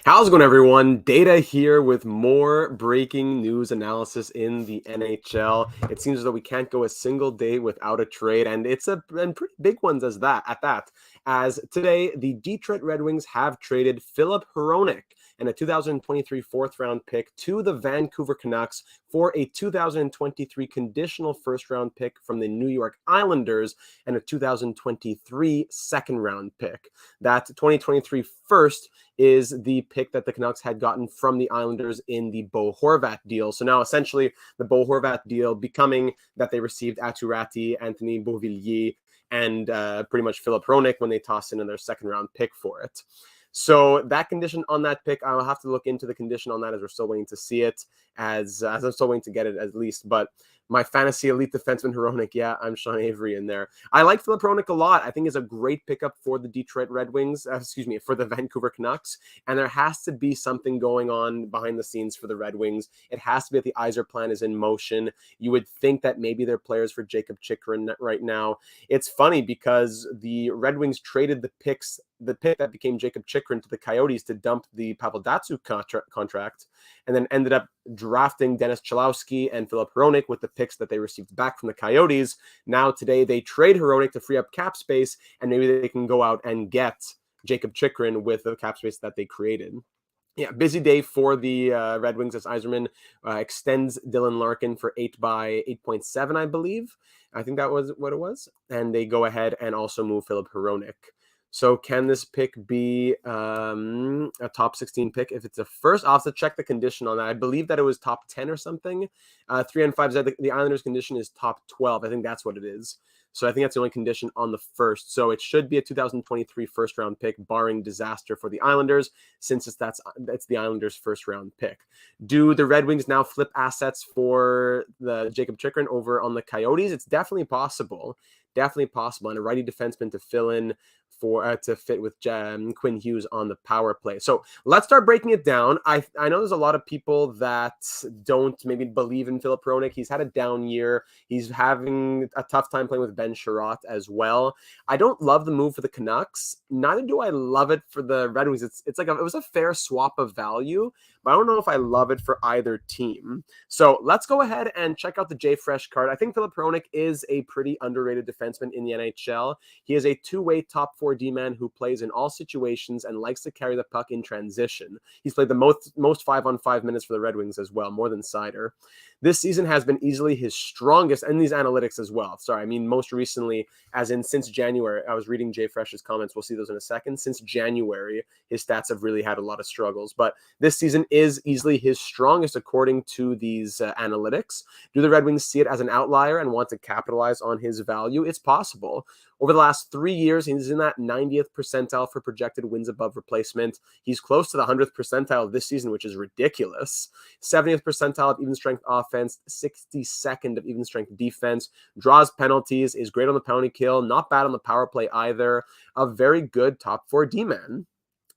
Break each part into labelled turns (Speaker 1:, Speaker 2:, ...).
Speaker 1: How's it going, everyone? Data here with more breaking news analysis in the NHL. It seems as though we can't go a single day without a trade, and and pretty big ones as that. As today, the Detroit Red Wings have traded Filip Hronek and a 2023 fourth-round pick to the Vancouver Canucks for a 2023 conditional first-round pick from the New York Islanders and a 2023 second-round pick. That 2023 first is the pick that the Canucks had gotten from the Islanders in the Bo Horvat deal. So now essentially the Bo Horvat deal becoming that they received Aatu Räty, Anthony Beauvillier, and pretty much Filip Hronek when they tossed in their second round pick for it. So that condition on that pick, I'll have to look into the condition on that as we're still waiting to see it, as I'm still waiting to get it at least. But my fantasy elite defenseman Hronek, yeah, I'm Sean Avery in there. I like Filip Hronek a lot. I think he's a great pickup for the Detroit Red Wings, for the Vancouver Canucks. And there has to be something going on behind the scenes for the Red Wings. It has to be that the Yzer plan is in motion. You would think that maybe they're players for Jakob Chychrun right now. It's funny because the Red Wings traded the pick that became Jakob Chychrun to the Coyotes to dump the Pavel Datsyuk contract, and then ended up drafting Dennis Cholowski and Filip Hronek with the picks that they received back from the Coyotes. Now today they trade Hronek to free up cap space, and maybe they can go out and get Jakob Chychrun with the cap space that they created. Yeah, busy day for the Red Wings as Yzerman extends Dylan Larkin for 8 by 8.7, I believe. I think that was what it was. And they go ahead and also move Filip Hronek. So can this pick be a top 16 pick? If it's a first, I'll have to check the condition on that. I believe that it was top 10 or something. 3 and 5, the Islanders condition is top 12. I think that's what it is. So I think that's the only condition on the first. So it should be a 2023 first round pick, barring disaster for the Islanders, since it's the Islanders' first round pick. Do the Red Wings now flip assets for the Jakob Chychrun over on the Coyotes? It's definitely possible. Definitely possible. And a righty defenseman to fill in to fit with Quinn Hughes on the power play. So let's start breaking it down. I know there's a lot of people that don't maybe believe in Filip Hronek. He's had a down year. He's having a tough time playing with Ben Sherratt as well. I don't love the move for the Canucks. Neither do I love it for the Red Wings. It's like it was a fair swap of value, but I don't know if I love it for either team. So let's go ahead and check out the JFresh card. I think Filip Hronek is a pretty underrated defenseman in the NHL. He is a two-way top 4 D-man who plays in all situations and likes to carry the puck in transition. He's played the most 5-on-5 minutes for the Red Wings as well, more than Seider. This season has been easily his strongest, and these analytics as well. Sorry, I mean most recently, as in since January. I was reading JFresh's comments. We'll see those in a second. Since January, his stats have really had a lot of struggles, but this season is easily his strongest according to these analytics. Do the Red Wings see it as an outlier and want to capitalize on his value? It's possible. Over the last 3 years, he's in that 90th percentile for projected wins above replacement. He's close to the 100th percentile this season, which is ridiculous. 70th percentile of even strength offense, 62nd of even strength defense, draws penalties, is great on the penalty kill, not bad on the power play either. A very good top 4 D-man.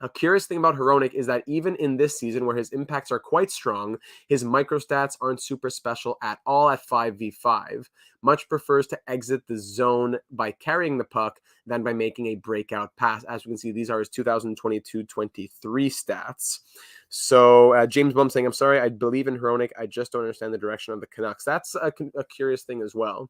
Speaker 1: A curious thing about Hronek is that even in this season where his impacts are quite strong, his microstats aren't super special at all at 5v5. Much prefers to exit the zone by carrying the puck than by making a breakout pass. As we can see, these are his 2022-23 stats. So James Blum saying, I'm sorry, I believe in Hronek. I just don't understand the direction of the Canucks. That's a curious thing as well.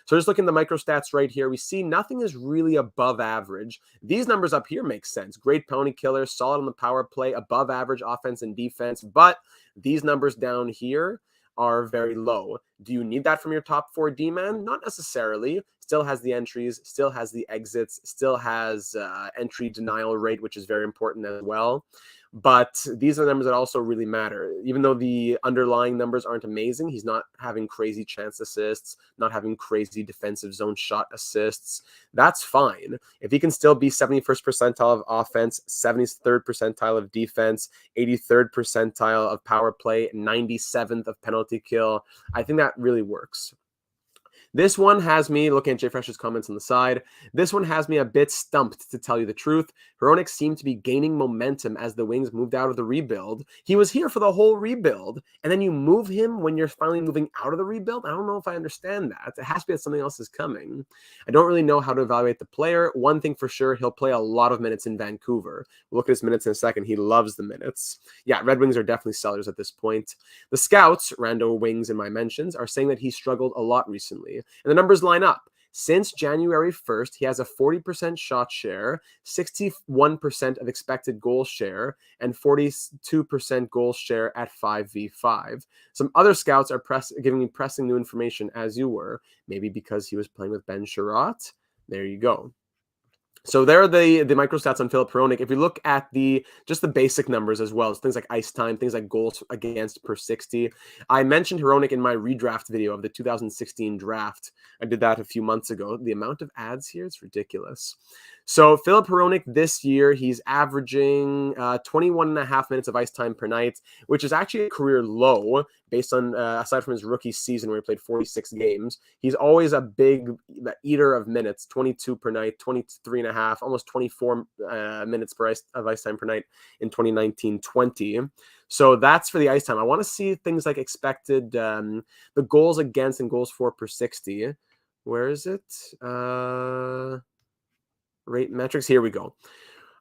Speaker 1: So just looking at the microstats right here, we see nothing is really above average. These numbers up here make sense. Great penalty killer, solid on the power play, above average offense and defense. But these numbers down here are very low. Do you need that from your top 4 D-man? Not necessarily. Still has the entries, still has the exits, still has entry denial rate, which is very important as well. But these are the numbers that also really matter. Even though the underlying numbers aren't amazing, he's not having crazy chance assists, not having crazy defensive zone shot assists. That's fine. If he can still be 71st percentile of offense, 73rd percentile of defense, 83rd percentile of power play, 97th of penalty kill, I think that really works. This one has me, looking at JFresh's comments on the side, this one has me a bit stumped, to tell you the truth. Hronek seemed to be gaining momentum as the Wings moved out of the rebuild. He was here for the whole rebuild, and then you move him when you're finally moving out of the rebuild? I don't know if I understand that. It has to be that something else is coming. I don't really know how to evaluate the player. One thing for sure, he'll play a lot of minutes in Vancouver. We'll look at his minutes in a second. He loves the minutes. Yeah, Red Wings are definitely sellers at this point. The scouts, Rando Wings in my mentions, are saying that he struggled a lot recently. And the numbers line up. Since January 1st, he has a 40% shot share, 61% of expected goal share, and 42% goal share at 5v5. Some other scouts are giving me pressing new information, as you were, maybe because he was playing with Ben Sherratt. There you go. So there are the microstats on Filip Hronek. If you look at just the basic numbers as well, things like ice time, things like goals against per 60. I mentioned Hronek in my redraft video of the 2016 draft. I did that a few months ago. The amount of ads here, it's ridiculous. So Filip Hronek this year, he's averaging 21 and a half minutes of ice time per night, which is actually a career low based on, aside from his rookie season where he played 46 games. He's always a big eater of minutes, 22 per night, 23 and a half, almost 24 minutes of ice time per night in 2019-20. So that's for the ice time. I want to see things like expected, the goals against and goals for per 60. Where is it? Rate metrics. Here we go.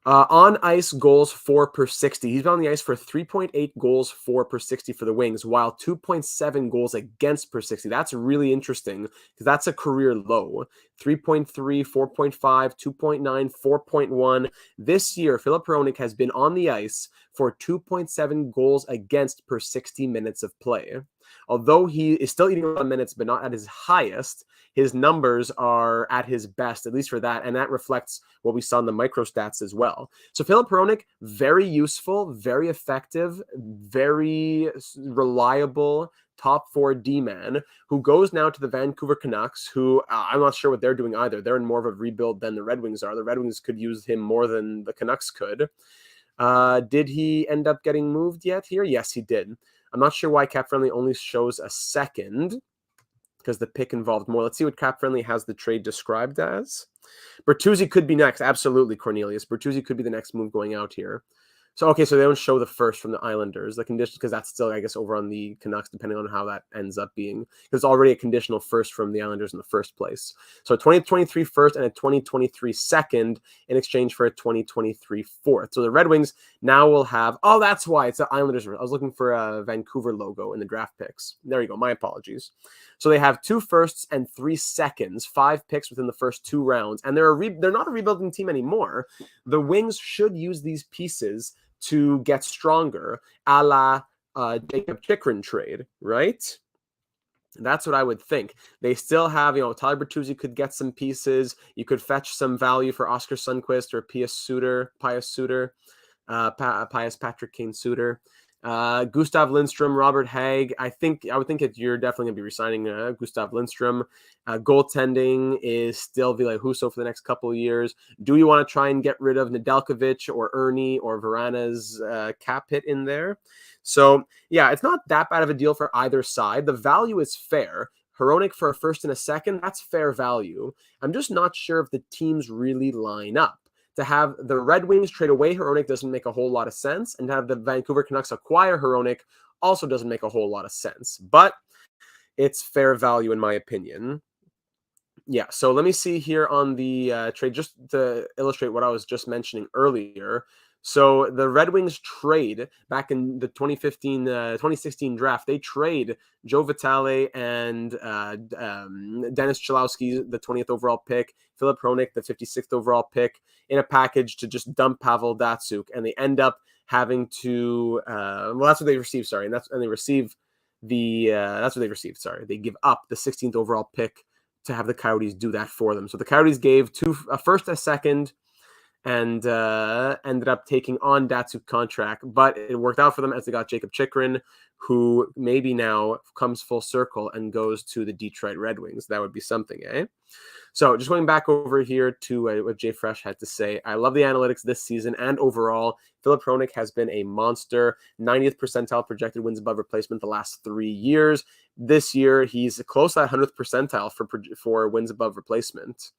Speaker 1: On ice goals for per 60. He's been on the ice for 3.8 goals for per 60 for the Wings, while 2.7 goals against per 60. That's really interesting because that's a career low. 3.3, 4.5, 2.9, 4.1. This year, Filip Hronek has been on the ice for 2.7 goals against per 60 minutes of play. Although he is still eating a lot of minutes, but not at his highest, his numbers are at his best, at least for that, and that reflects what we saw in the microstats as well. So Filip Hronek, very useful, very effective, very reliable top 4 D-man who goes now to the Vancouver Canucks, who I'm not sure what they're doing either. They're in more of a rebuild than the Red Wings are. The Red Wings could use him more than the Canucks could. Did he end up getting moved yet here? Yes, he did. I'm not sure why Cap Friendly only shows a second, because the pick involved more. Let's see what Cap Friendly has the trade described as. Bertuzzi could be next. Absolutely, Cornelius. Bertuzzi could be the next move going out here. So, okay, so they don't show the first from the Islanders. The condition, because that's still, I guess, over on the Canucks, depending on how that ends up being. Because it's already a conditional first from the Islanders in the first place. So, a 2023 first and a 2023 second in exchange for a 2023 fourth. So, the Red Wings now will have, oh, that's why it's the Islanders. I was looking for a Vancouver logo in the draft picks. There you go. My apologies. So, they have 2 firsts and 3 seconds, 5 picks within the first 2 rounds. And they're not a rebuilding team anymore. The Wings should use these pieces to get stronger, a la Jacob Chikrin trade, right? That's what I would think. They still have, Tyler Bertuzzi could get some pieces. You could fetch some value for Oscar Sundqvist or Pius Patrick Kane Suter. Gustav Lindstrom, Robert Hagg. I would think that you're definitely going to be resigning Gustav Lindstrom. Goaltending is still Ville Husso for the next couple of years. Do you want to try and get rid of Nedeljkovic or Ernie or Verana's cap hit in there? So, yeah, it's not that bad of a deal for either side. The value is fair. Hronek for a first and a second, that's fair value. I'm just not sure if the teams really line up. To have the Red Wings trade away Hronek doesn't make a whole lot of sense, and to have the Vancouver Canucks acquire Hronek also doesn't make a whole lot of sense. But it's fair value in my opinion. Yeah, so let me see here on the trade, just to illustrate what I was just mentioning earlier. So the Red Wings trade back in the 2016 draft, they trade Joe Vitale and Dennis Cholowski, the 20th overall pick, Filip Hronek, the 56th overall pick, in a package to just dump Pavel Datsyuk, and they end up having to that's what they received. Sorry, that's what they received. Sorry, they give up the 16th overall pick to have the Coyotes do that for them. So the Coyotes gave a first, a second, and ended up taking on Datsuk contract, but it worked out for them as they got Jacob Chikrin, who maybe now comes full circle and goes to the Detroit Red Wings. That would be something, eh? So just going back over here to what Jay Fresh had to say, I love the analytics this season and overall. Filip Hronek has been a monster, 90th percentile projected wins above replacement the last 3 years. This year, he's close to that 100th percentile for wins above replacement.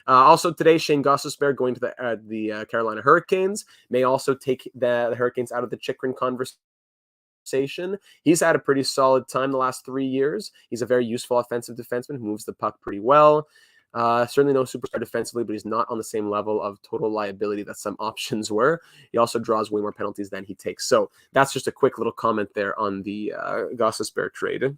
Speaker 1: Also today, Shane Gostisbehere going to the Carolina Hurricanes may also take the Hurricanes out of the Chikrin conversation. He's had a pretty solid time the last 3 years. He's a very useful offensive defenseman who moves the puck pretty well. Certainly no superstar defensively, but he's not on the same level of total liability that some options were. He also draws way more penalties than he takes. So that's just a quick little comment there on the Gostisbehere trade.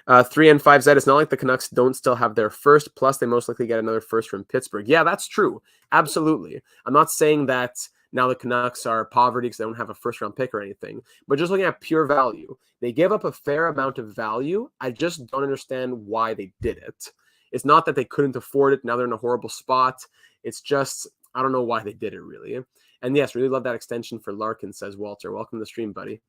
Speaker 1: 3 and 5Z, it's not like the Canucks don't still have their first, plus they most likely get another first from Pittsburgh. Yeah, that's true. Absolutely. I'm not saying that now the Canucks are poverty because they don't have a first round pick or anything, but just looking at pure value, they give up a fair amount of value. I just don't understand why they did it. It's not that they couldn't afford it. Now they're in a horrible spot. It's just, I don't know why they did it really. And yes, really love that extension for Larkin, says Walter. Welcome to the stream, buddy.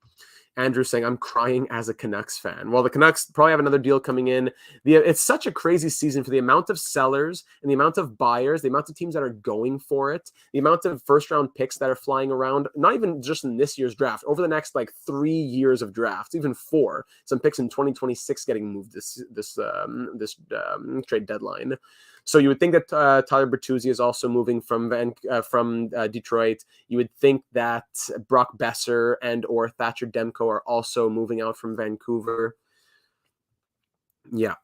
Speaker 1: Andrew saying, I'm crying as a Canucks fan. Well, the Canucks probably have another deal coming in. It's such a crazy season for the amount of sellers and the amount of buyers, the amount of teams that are going for it, the amount of first-round picks that are flying around, not even just in this year's draft, over the next 3 years of drafts, even 4. Some picks in 2026 getting moved this trade deadline. So you would think that Tyler Bertuzzi is also moving from Detroit. You would think that Brock Besser and or Thatcher Demko are also moving out from Vancouver. Yeah.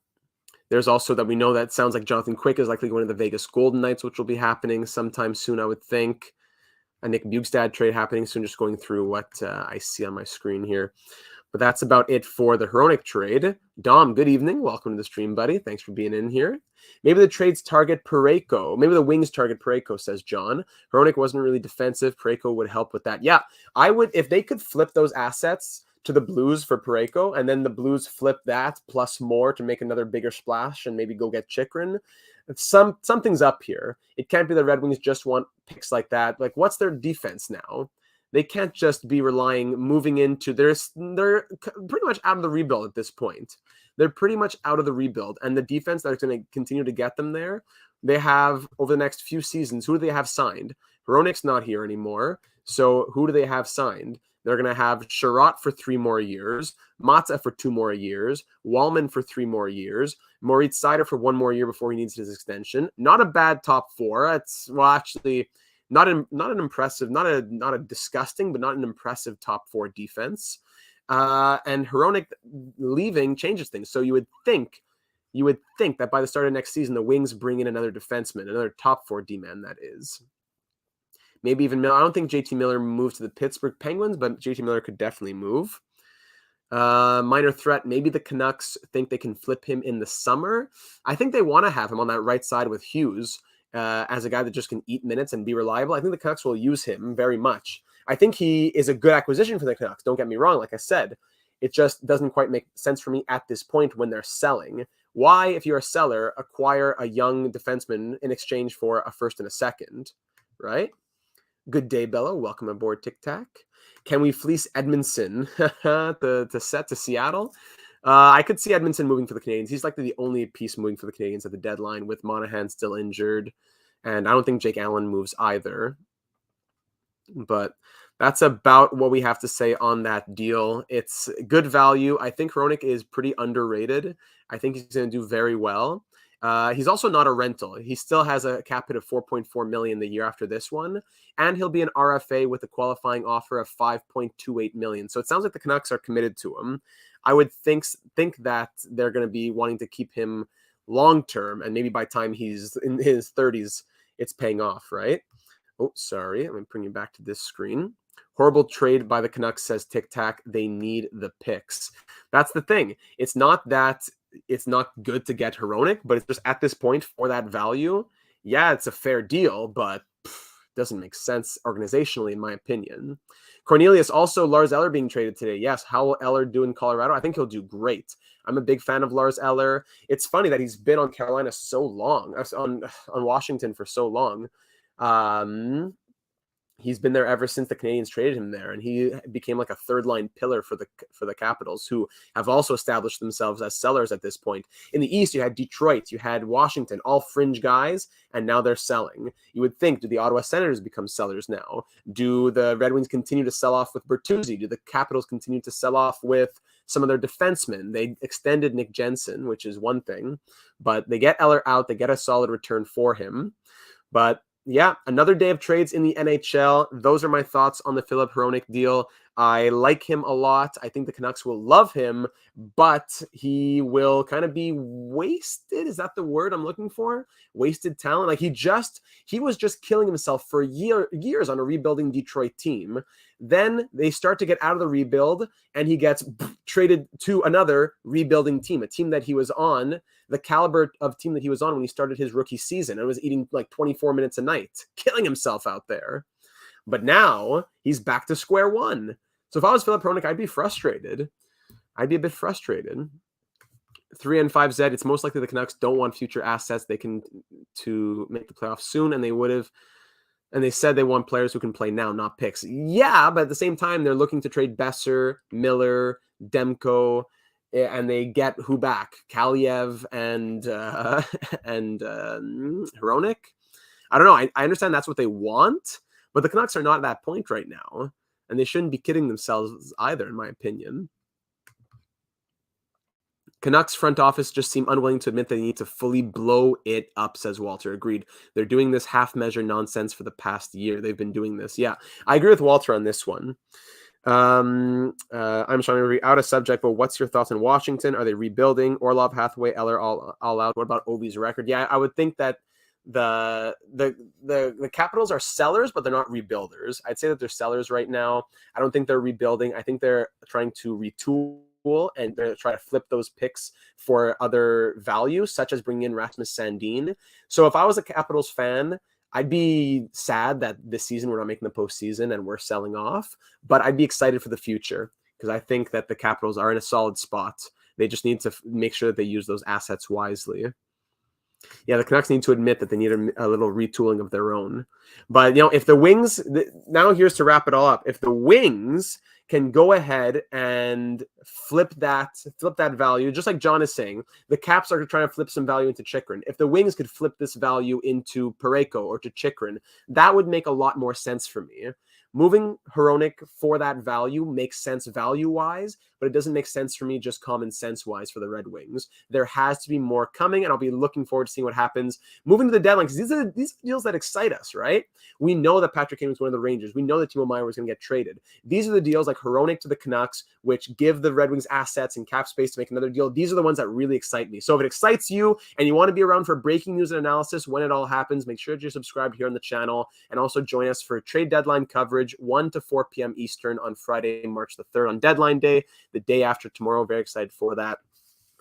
Speaker 1: There's also that we know that sounds like Jonathan Quick is likely going to the Vegas Golden Knights, which will be happening sometime soon, I would think. A Nick Bjugstad trade happening soon, just going through what I see on my screen here. But that's about it for the Hronek trade. Dom, good evening. Welcome to the stream, buddy. Thanks for being in here. Maybe the trades target Parayko. Maybe the Wings target Parayko, says John. Hronek wasn't really defensive. Parayko would help with that. Yeah, I would, if they could flip those assets to the Blues for Parayko, and then the Blues flip that plus more to make another bigger splash and maybe go get Chikrin. Something's up here. It can't be the Red Wings just want picks like that. What's their defense now? They can't just be moving into they're pretty much out of the rebuild at this point. They're pretty much out of the rebuild, and the defense that's going to continue to get them there, they have over the next few seasons. Who do they have signed? Hronek's not here anymore, so who do they have signed? They're going to have Sherratt for 3 more years, Matza for 2 more years, Wallman for 3 more years, Moritz Seider for 1 more year before he needs his extension. Not a bad top 4. That's actually. Not an impressive, not a disgusting, but not an impressive top 4 defense. And Hronek leaving changes things. So you would think that by the start of next season, the Wings bring in another defenseman, another top 4 D-man, that is. Maybe even Miller. I don't think JT Miller moved to the Pittsburgh Penguins, but JT Miller could definitely move. Minor threat. Maybe the Canucks think they can flip him in the summer. I think they want to have him on that right side with Hughes. As a guy that just can eat minutes and be reliable. I think the Canucks will use him very much. I think he is a good acquisition for the Canucks. Don't get me wrong. Like I said, it just doesn't quite make sense for me at this point when they're selling. Why, if you're a seller, acquire a young defenseman in exchange for a first and a second, right? Good day, Bella. Welcome aboard Tic Tac. Can we fleece Edmondson to set to Seattle? I could see Edmondson moving for the Canadiens. He's likely the only piece moving for the Canadiens at the deadline, with Monahan still injured. And I don't think Jake Allen moves either. But that's about what we have to say on that deal. It's good value. I think Hronek is pretty underrated. I think he's going to do very well. He's also not a rental. He still has a cap hit of $4.4 million the year after this one, and he'll be an RFA with a qualifying offer of $5.28 million. So it sounds like the Canucks are committed to him. I would think that they're going to be wanting to keep him long term, and maybe by the time he's in his 30s, it's paying off, right? Oh, sorry. I'm going to bring you back to this screen. Horrible trade by the Canucks, says Tic Tac. They need the picks. That's the thing. It's not that it's not good to get Hronek, but it's just at this point for that value. Yeah, it's a fair deal, but doesn't make sense organizationally, in my opinion. Cornelius, also Lars Eller being traded today. Yes, how will Eller do in Colorado? I think he'll do great. I'm a big fan of Lars Eller. It's funny that he's been on Carolina so long, on Washington for so long. He's been there ever since the Canadians traded him there, and he became like a third line pillar for the Capitals, who have also established themselves as sellers at this point. In the East, you had Detroit, you had Washington, all fringe guys, and now they're selling. You would think, do the Ottawa Senators become sellers now? Do the Red Wings continue to sell off with Bertuzzi? Do the Capitals continue to sell off with some of their defensemen? They extended Nick Jensen, which is one thing, but they get Eller out, they get a solid return for him. But yeah, another day of trades in the NHL. Those are my thoughts on the Filip Hronek deal. I like him a lot. I think the Canucks will love him, but he will kind of be wasted. Is that the word I'm looking for? Wasted talent. Like he was just killing himself for years on a rebuilding Detroit team. Then they start to get out of the rebuild, and he gets traded to another rebuilding team, a team that he was on, the caliber of team that he was on when he started his rookie season, and was eating like 24 minutes a night, killing himself out there. But now he's back to square one. So if I was Filip Hronek, I'd be frustrated. I'd be a bit frustrated. 3 and 5 Z, it's most likely the Canucks don't want future assets they can to make the playoffs soon, and they would have. And they said they want players who can play now, not picks. Yeah, but at the same time, they're looking to trade Besser, Miller, Demko, and they get who back? Kaliev and Hronek? I don't know. I understand that's what they want, but the Canucks are not at that point right now, and they shouldn't be kidding themselves either, in my opinion. Canucks front office just seem unwilling to admit they need to fully blow it up, says Walter. Agreed. They're doing this half-measure nonsense for the past year. They've been doing this. Yeah, I agree with Walter on this one. I'm trying to be out of subject, but what's your thoughts on Washington? Are they rebuilding? Orlov, Hathaway, Eller, all out. What about Ovi's record? Yeah, I would think that the Capitals are sellers, but they're not rebuilders. I'd say that they're sellers right now. I don't think they're rebuilding. I think they're trying to retool, and they're trying to flip those picks for other values, such as bringing in Rasmus Sandin. So if I was a Capitals fan, I'd be sad that this season we're not making the postseason and we're selling off, but I'd be excited for the future because I think that the Capitals are in a solid spot. They just need to make sure that they use those assets wisely. Yeah, the Canucks need to admit that they need a little retooling of their own. But, if the Wings, now here's to wrap it all up. If the Wings can go ahead and flip that value, just like John is saying, the Caps are trying to flip some value into Chychrun. If the Wings could flip this value into Parayko or to Chychrun, that would make a lot more sense for me. Moving Hronek for that value makes sense value-wise, but it doesn't make sense for me just common sense-wise for the Red Wings. There has to be more coming, and I'll be looking forward to seeing what happens moving to the deadline, because these are deals that excite us, right? We know that Patrick Kane was one of the Rangers. We know that Timo Meier was going to get traded. These are the deals like Hronek to the Canucks, which give the Red Wings assets and cap space to make another deal. These are the ones that really excite me. So if it excites you and you want to be around for breaking news and analysis when it all happens, make sure you're subscribed here on the channel, and also join us for trade deadline coverage 1 to 4 p.m. Eastern on Friday, March the 3rd on deadline day, the day after tomorrow. Very excited for that.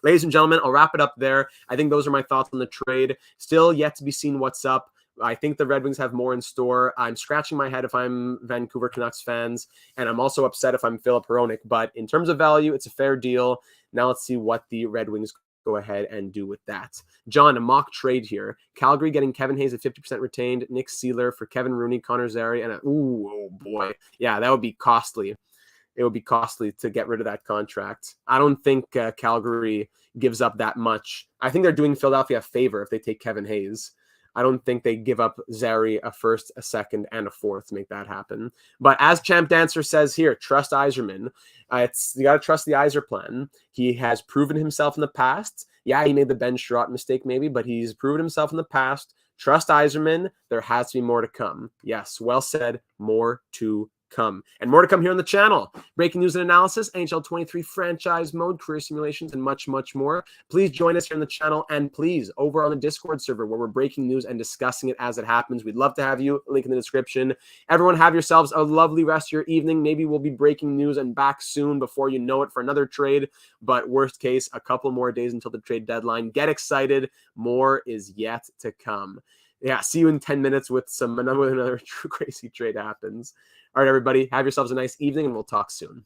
Speaker 1: Ladies and gentlemen, I'll wrap it up there. I think those are my thoughts on the trade. Still yet to be seen what's up. I think the Red Wings have more in store. I'm scratching my head if I'm Vancouver Canucks fans, and I'm also upset if I'm Filip Hronek. But in terms of value, it's a fair deal. Now let's see what the Red Wings go ahead and do with that. John, a mock trade here. Calgary getting Kevin Hayes at 50% retained, Nick Seeler for Kevin Rooney, Connor Zary, and oh boy. Yeah, that would be costly. It would be costly to get rid of that contract. I don't think Calgary gives up that much. I think they're doing Philadelphia a favor if they take Kevin Hayes. I don't think they give up Zary a first, a second, and a fourth to make that happen. But as Champ Dancer says here, trust Yzerman. You got to trust the Yzer plan. He has proven himself in the past. Yeah, he made the Ben Sherratt mistake maybe, but he's proven himself in the past. Trust Yzerman. There has to be more to come. Yes, well said. More to come. And more to come here on the channel. Breaking news and analysis, NHL 23 franchise mode, career simulations, and much, much more. Please join us here on the channel, and please, over on the Discord server where we're breaking news and discussing it as it happens. We'd love to have you. Link in the description. Everyone have yourselves a lovely rest of your evening. Maybe we'll be breaking news and back soon before you know it for another trade. But worst case, a couple more days until the trade deadline. Get excited. More is yet to come. Yeah, see you in 10 minutes with another crazy trade happens. All right, everybody, have yourselves a nice evening, and we'll talk soon.